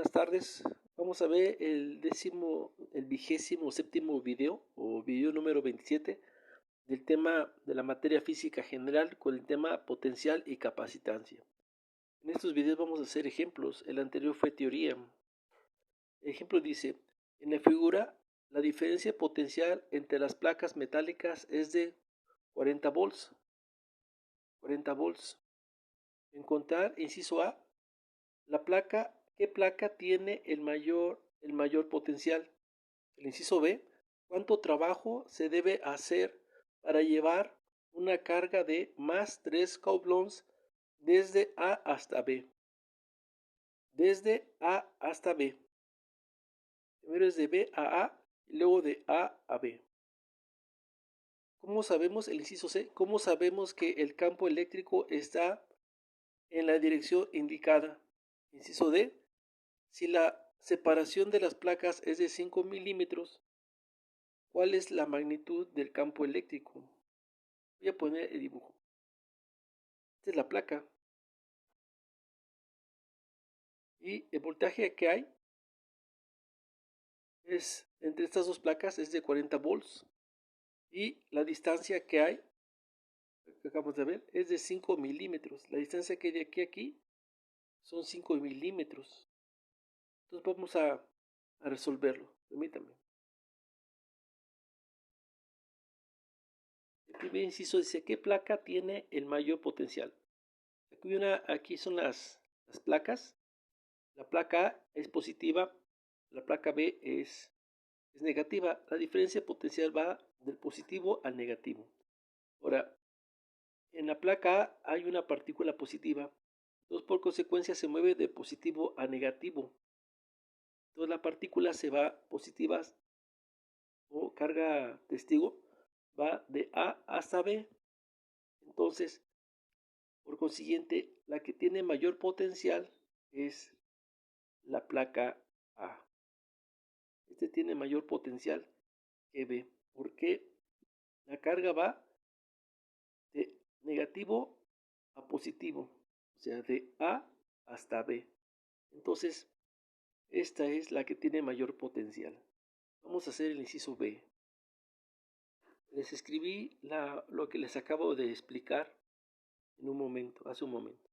buenas tardes. Vamos a ver el 27º video o video número 27 del tema de la materia física general con el tema potencial y capacitancia. En estos videos vamos a hacer ejemplos. El anterior fue teoría. El ejemplo dice, en la figura, la diferencia potencial entre las placas metálicas es de 40 volts. 40 volts. Encontrar, inciso A, ¿qué placa tiene el mayor potencial? El inciso B, ¿cuánto trabajo se debe hacer para llevar una carga de más 3 coulombs desde A hasta B? Desde A hasta B. Primero es de B a A y luego de A a B. ¿Cómo sabemos, el inciso C, cómo sabemos que el campo eléctrico está en la dirección indicada? Inciso D, si la separación de las placas es de 5 milímetros, ¿cuál es la magnitud del campo eléctrico? Voy a poner el dibujo. Esta es la placa. Y el voltaje que hay es entre estas dos placas es de 40 volts. Y la distancia que hay, que acabamos de ver, es de 5 milímetros. La distancia que hay de aquí a aquí son 5 milímetros. Entonces vamos a resolverlo. Permítanme. El primer inciso dice, ¿qué placa tiene el mayor potencial? Aquí son las placas. La placa A es positiva, la placa B es negativa. La diferencia potencial va del positivo al negativo. Ahora, en la placa A hay una partícula positiva, entonces por consecuencia se mueve de positivo a negativo. Entonces la partícula se va positiva o carga testigo, va de A hasta B. Entonces, por consiguiente, la que tiene mayor potencial es la placa A. Este tiene mayor potencial que B, porque la carga va de negativo a positivo, o sea, de A hasta B. Entonces, esta es la que tiene mayor potencial. Vamos a hacer el inciso B. Les escribí lo que les acabo de explicar hace un momento.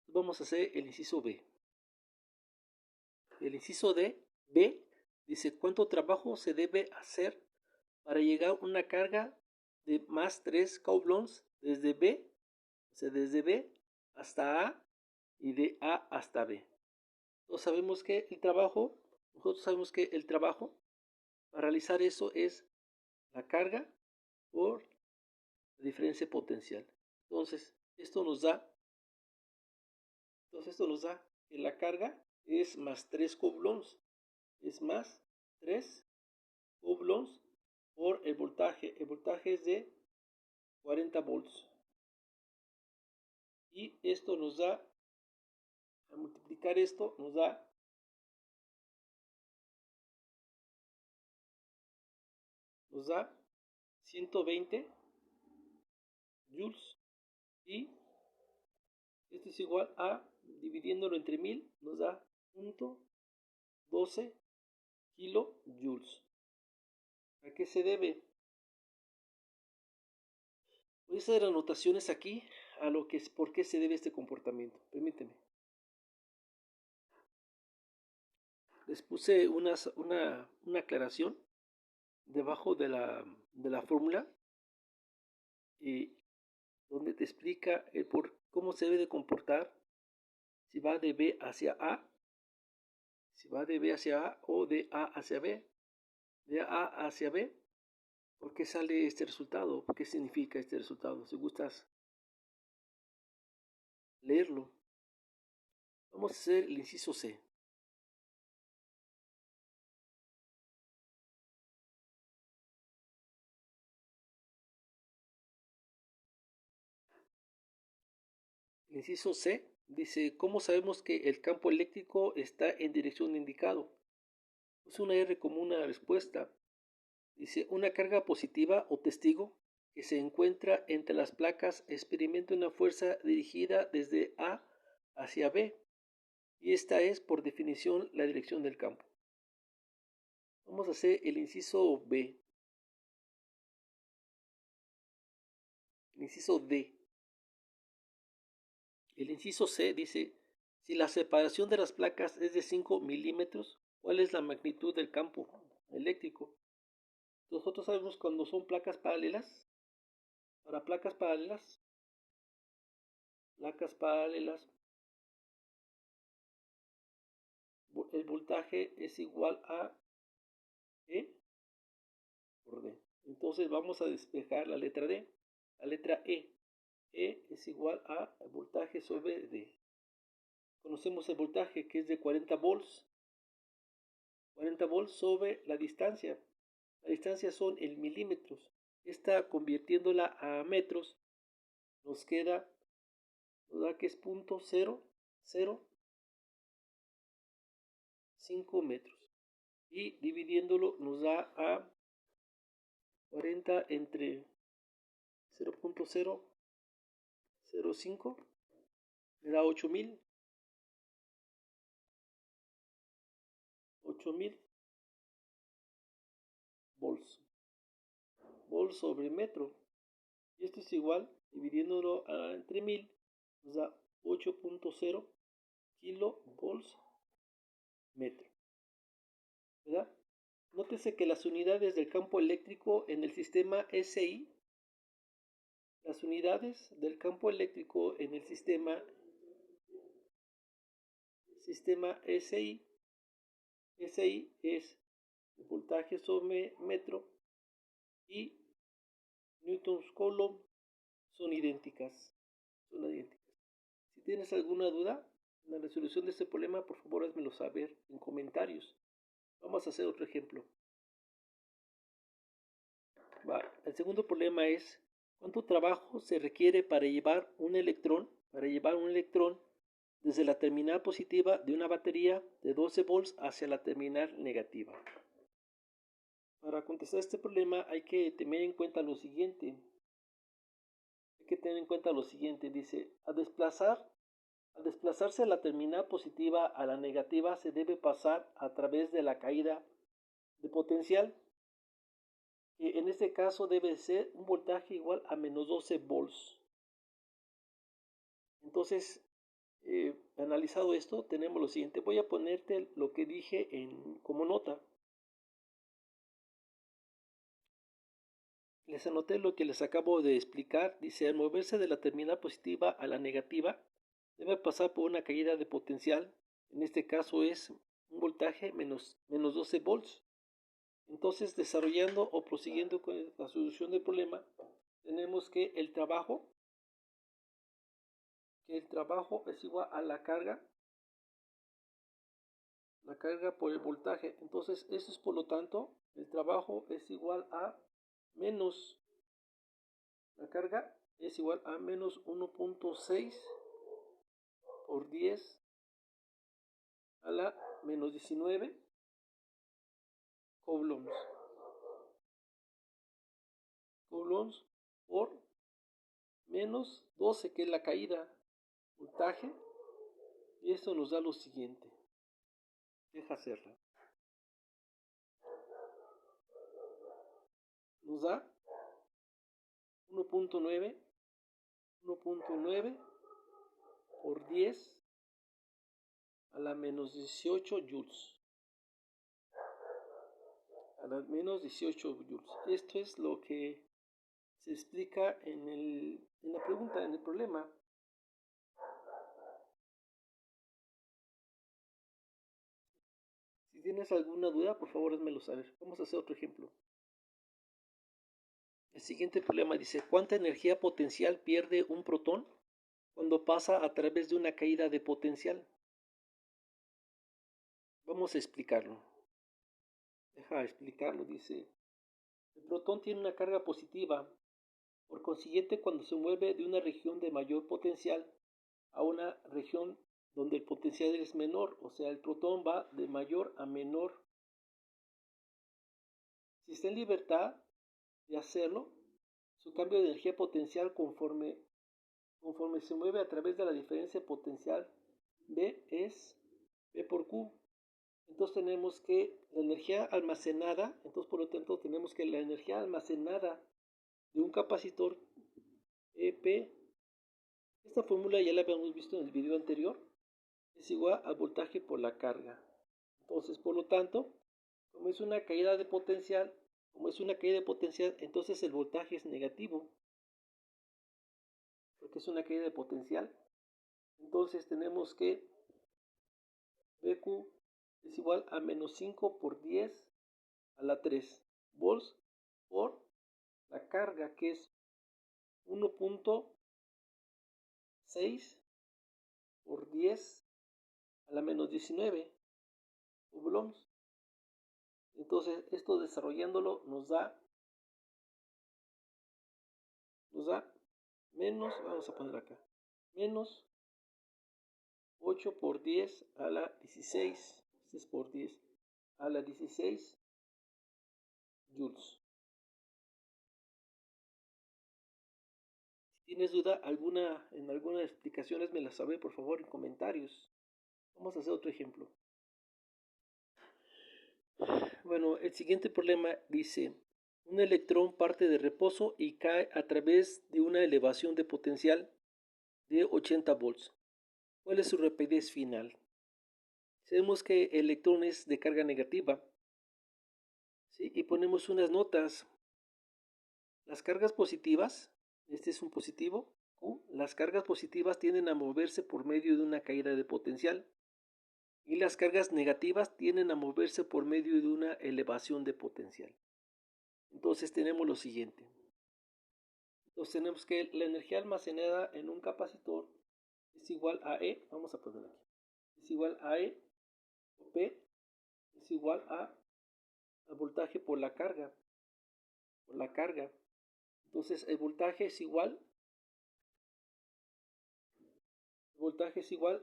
Vamos a hacer el inciso B. El inciso B dice cuánto trabajo se debe hacer para llegar a una carga de más 3 coulombs desde B, o sea, desde B hasta A y de A hasta B. Nosotros sabemos que el trabajo para realizar eso es la carga por la diferencia potencial. Entonces, esto nos da que la carga es más 3 coulombs, es más 3 coulombs por el voltaje. El voltaje es de 40 volts. Y esto nos da, al multiplicar esto, nos da 120 joules. Y esto es igual a, dividiéndolo entre 1000, nos da 0.12 kilojoules. ¿A qué se debe? Voy a hacer anotaciones aquí a lo que es por qué se debe este comportamiento. Permíteme. Les puse una aclaración debajo de la fórmula y donde te explica cómo se debe de comportar si va de B hacia A, si va de B hacia A o de A hacia B. De A hacia B, ¿por qué sale este resultado? ¿Qué significa este resultado? Si gustas leerlo. Vamos a hacer el inciso C. El inciso C dice, ¿cómo sabemos que el campo eléctrico está en dirección indicado? Pues una R como una respuesta. Dice, una carga positiva o testigo que se encuentra entre las placas experimenta una fuerza dirigida desde A hacia B y esta es por definición la dirección del campo. Vamos a hacer el inciso B. El inciso D. El inciso C dice, si la separación de las placas es de 5 milímetros, ¿cuál es la magnitud del campo eléctrico? Nosotros sabemos cuando son placas paralelas. Para placas paralelas, el voltaje es igual a E por D. Entonces vamos a despejar la letra D. La letra E. E es igual a voltaje sobre D. Conocemos el voltaje que es de 40 volts. 40 volts sobre la distancia. La distancia son en milímetros. Esta convirtiéndola a metros nos da que es 0.005 metros. Y dividiéndolo nos da a 40 entre 0.005 me da 8000 volts sobre metro, y esto es igual, dividiéndolo entre 1000 nos da 8.0 kilovolts metro, ¿verdad? Nótese que las unidades del campo eléctrico en el sistema SI, las unidades del campo eléctrico en el sistema SI es el voltaje sobre metro y newtons coulomb son idénticas. Si tienes alguna duda en la resolución de este problema, por favor házmelo saber en comentarios. Vamos a hacer otro ejemplo. El segundo problema es ¿cuánto trabajo se requiere para llevar un electrón desde la terminal positiva de una batería de 12 volts hacia la terminal negativa? Para contestar este problema hay que tener en cuenta lo siguiente. Dice, al desplazarse la terminal positiva a la negativa se debe pasar a través de la caída de potencial, que en este caso debe ser un voltaje igual a menos 12 volts. Entonces, analizado esto, tenemos lo siguiente. Voy a ponerte lo que dije como nota. Les anoté lo que les acabo de explicar. Dice, al moverse de la terminal positiva a la negativa, debe pasar por una caída de potencial. En este caso es un voltaje menos 12 volts. Entonces, desarrollando o prosiguiendo con la solución del problema, tenemos que el trabajo es igual a la carga por el voltaje. Entonces, eso es por lo tanto, el trabajo es igual a menos, la carga es igual a menos 1.6 por 10 a la menos 19 coulombs por menos 12, que es la caída voltaje, y esto nos da lo siguiente. Deja hacerla. Nos da 1.9 por 10 a la menos 18 joules. A la menos 18 joules. Esto es lo que se explica en la pregunta, en el problema. Si tienes alguna duda, por favor, házmelo saber. Vamos a hacer otro ejemplo. El siguiente problema dice, ¿cuánta energía potencial pierde un protón cuando pasa a través de una caída de potencial? Vamos a explicarlo. Deja explicarlo, dice. El protón tiene una carga positiva. Por consiguiente, cuando se mueve de una región de mayor potencial a una región donde el potencial es menor, o sea, el protón va de mayor a menor. Si está en libertad de hacerlo, su cambio de energía potencial conforme se mueve a través de la diferencia potencial B es por Q. Entonces tenemos que la energía almacenada, entonces por lo tanto tenemos que la energía almacenada de un capacitor EP, esta fórmula ya la habíamos visto en el video anterior, es igual al voltaje por la carga. Entonces por lo tanto, como es una caída de potencial, entonces el voltaje es negativo, porque es una caída de potencial. Entonces tenemos que BQ es igual a menos 5 por 10 a la 3 volts por la carga, que es 1.6 por 10 a la menos 19 coulombs. Entonces esto desarrollándolo nos da menos, vamos a poner acá, menos 8 por 10 a la 16, este es por 10 a la 16 joules. Si tienes duda en alguna explicaciones, me las sabe por favor en comentarios. Vamos a hacer otro ejemplo. Bueno, el siguiente problema dice: un electrón parte de reposo y cae a través de una elevación de potencial de 80 volts. ¿Cuál es su rapidez final? Sabemos que el electrón es de carga negativa, ¿sí? Y ponemos unas notas. Las cargas positivas, este es un positivo, Q, las cargas positivas tienden a moverse por medio de una caída de potencial y las cargas negativas tienden a moverse por medio de una elevación de potencial. Entonces tenemos lo siguiente. Entonces tenemos que la energía almacenada en un capacitor es igual a E, vamos a poner aquí, es igual a E, o P, es igual al voltaje por la carga, Entonces el voltaje es igual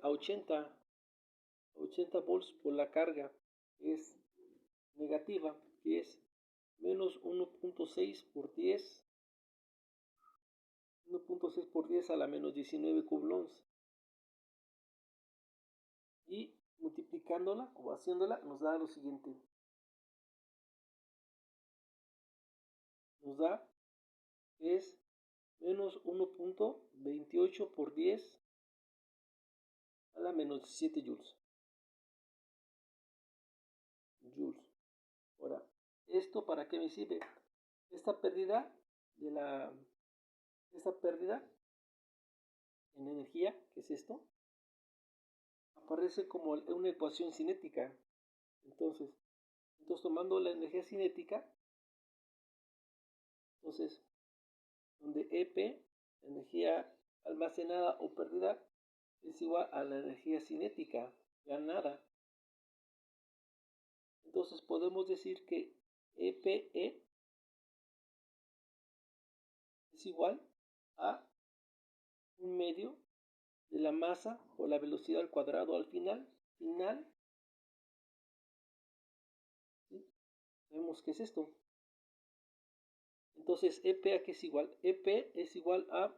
a 80 volts por la carga, que es negativa, que es menos 1.6 por 10 a la menos 19 coulombs, y multiplicándola o haciéndola nos da lo siguiente, nos da que es menos 1.28 por 10 a la menos 17 joules. Ahora, ¿esto para qué me sirve? Esta pérdida en energía, que es esto, aparece como una ecuación cinética. Entonces tomando la energía cinética, entonces donde EP, energía almacenada o perdida, es igual a la energía cinética ganada. Entonces podemos decir que EPE es igual a un medio de la masa por la velocidad al cuadrado al final, ¿sí? Sabemos qué es esto. Entonces EP a qué es igual, EP es igual a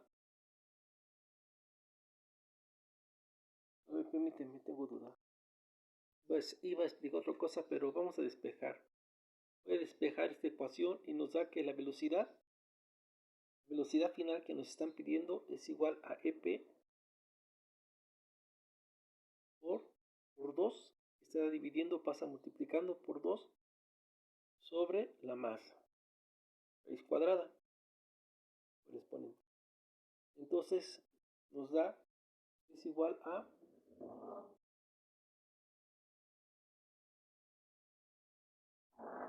ver, permíteme, tengo duda. Pues iba a explicar otra cosa, pero vamos a despejar. Voy a despejar esta ecuación y nos da que la velocidad final que nos están pidiendo es igual a EP por 2, está dividiendo, pasa multiplicando por 2 sobre la masa, raíz cuadrada, por exponente. Entonces nos da, es igual a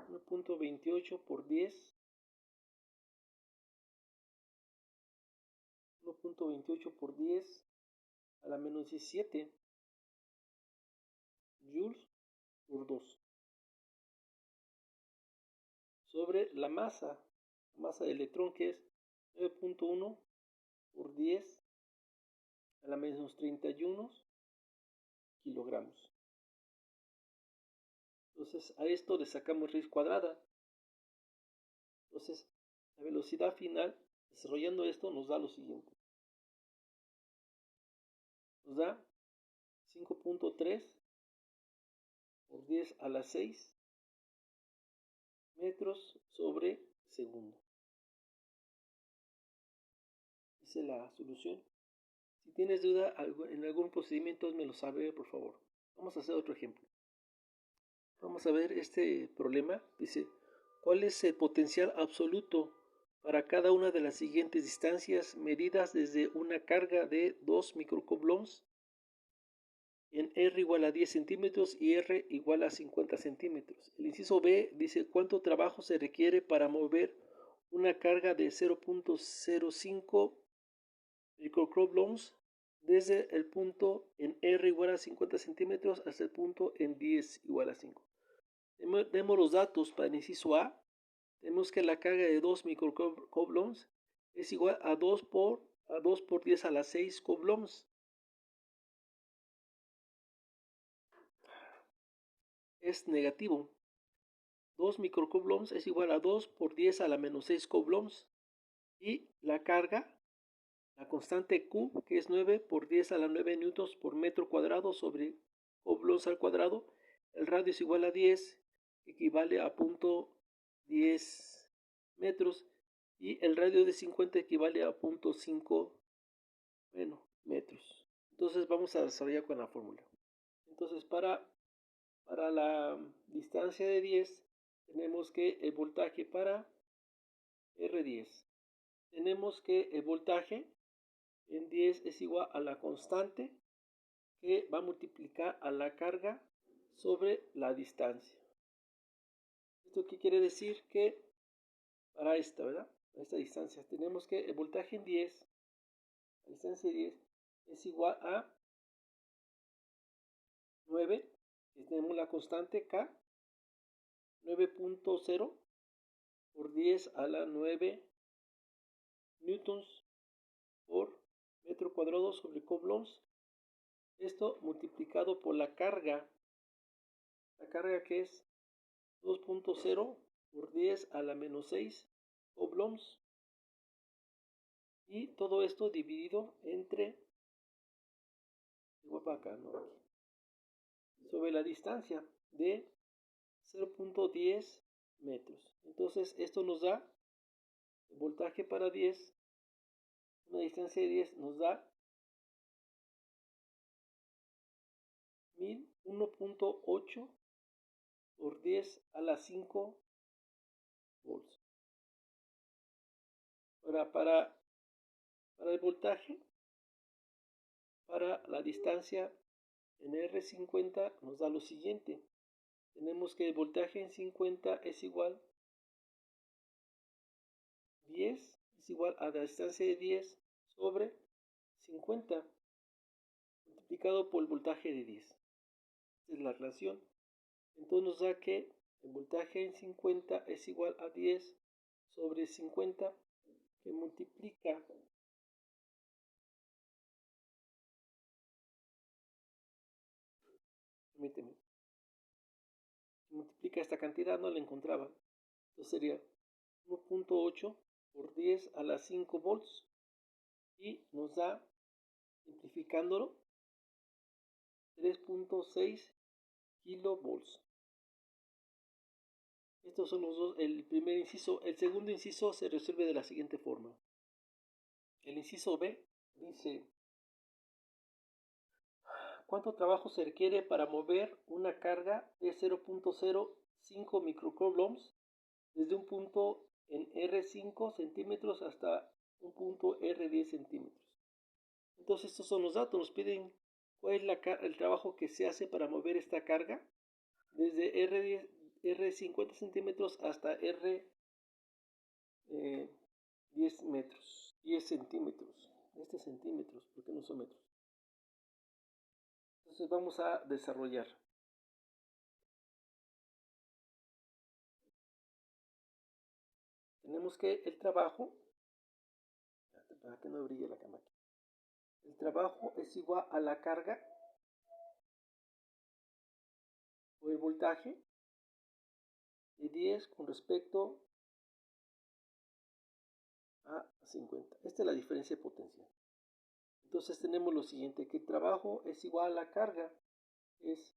1.28 por 10, 1.28 por 10 a la menos 17 joules por 2 sobre la masa del electrón, que es 9.1 por 10 a la menos 31 kilogramos. Entonces a esto le sacamos raíz cuadrada. Entonces la velocidad final desarrollando esto nos da lo siguiente. Nos da 5.3 por 10 a la 6 metros sobre segundo. Esa es la solución. Si tienes duda en algún procedimiento, me lo sabe, por favor. Vamos a hacer otro ejemplo. Vamos a ver este problema. Dice, ¿cuál es el potencial absoluto para cada una de las siguientes distancias medidas desde una carga de 2 microcoulombs en R igual a 10 centímetros y R igual a 50 centímetros? El inciso B dice, ¿cuánto trabajo se requiere para mover una carga de 0.05 microcoulombs desde el punto en R igual a 50 centímetros hasta el punto en 10 igual a 5? Demos los datos para el inciso A. Tenemos que la carga de 2 microcoulombs es igual a 2 por 10 a la 6 coulombs. Es negativo. 2 microcoulombs es igual a 2 por 10 a la menos 6 coulombs. Y la carga, la constante Q, que es 9 por 10 a la 9 newtons por metro cuadrado sobre coulombs al cuadrado. El radio es igual a 10, equivale a 0.10 metros. Y el radio de 50 equivale a 0.5 metros. Entonces vamos a desarrollar con la fórmula. Entonces para la distancia de 10 tenemos que el voltaje para R10. Tenemos que el voltaje en 10 es igual a la constante que va a multiplicar a la carga sobre la distancia. ¿Esto qué quiere decir? Que para esta, ¿verdad? Para esta distancia tenemos que el voltaje en 10, la distancia de 10 es igual a 9, y tenemos la constante K, 9.0 por 10 a la 9 newtons por metro cuadrado sobre coulombs. Esto multiplicado por la carga que es 2.0 por 10 a la menos 6 coulombs. Y todo esto dividido entre, igual para acá, ¿no? Sobre la distancia de 0.10 metros. Entonces esto nos da el voltaje para 10, una distancia de 10 nos da 1.8 por 10 a la 5 volts. Ahora para el voltaje, para la distancia en R50 nos da lo siguiente. Tenemos que el voltaje en 50 es igual 10, es igual a la distancia de 10 sobre 50 multiplicado por el voltaje de 10. Esta es la relación. Entonces nos da que el voltaje en 50 es igual a 10 sobre 50 que multiplica esta cantidad, no la encontraba. Entonces sería 1.8 por 10 a la 5 volts y nos da, simplificándolo, 3.6 kilovolts. Estos son los dos, el primer inciso. El segundo inciso se resuelve de la siguiente forma. El inciso B dice, ¿cuánto trabajo se requiere para mover una carga de 0.05 microcoulombs desde un punto en R5 centímetros hasta un punto R10 centímetros? Entonces estos son los datos. Nos piden cuál es el trabajo que se hace para mover esta carga desde R50 centímetros hasta R 10 metros, 10 centímetros. Centímetros, ¿por qué no son metros? Entonces vamos a desarrollar. Tenemos que el trabajo, para que no brille la cámara, el trabajo es igual a la carga o el voltaje de 10 con respecto a 50. Esta es la diferencia de potencial. Entonces tenemos lo siguiente, que el trabajo es igual a la carga, es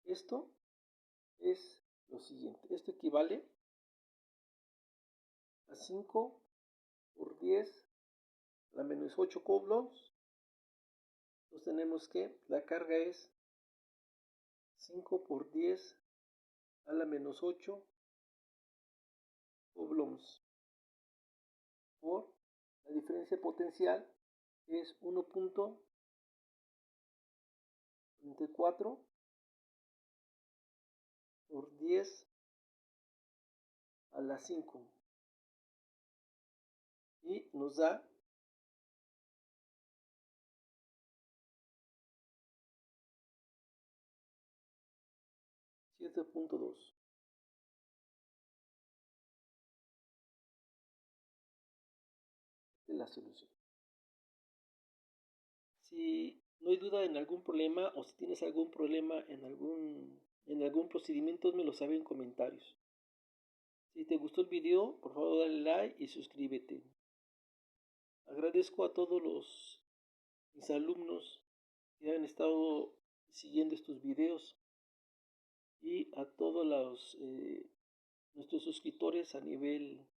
Esto es lo siguiente. Esto equivale a 5 por 10 a la menos 8 coulombs. Entonces tenemos que la carga es 5 por 10 a la menos 8 coulombs por la diferencia potencial, que es 1.24 por 10 a la 5 y nos da 7.2. de la solución. Si no hay duda en algún problema o si tienes algún problema en algún procedimiento, me lo sabe en comentarios. Si te gustó el video, por favor dale like y suscríbete. Agradezco a todos mis alumnos que han estado siguiendo estos videos y a todos nuestros suscriptores a nivel,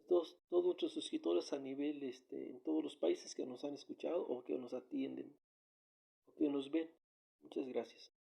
todos nuestros suscriptores a nivel en todos los países que nos han escuchado o que nos atienden o que nos ven. Muchas gracias.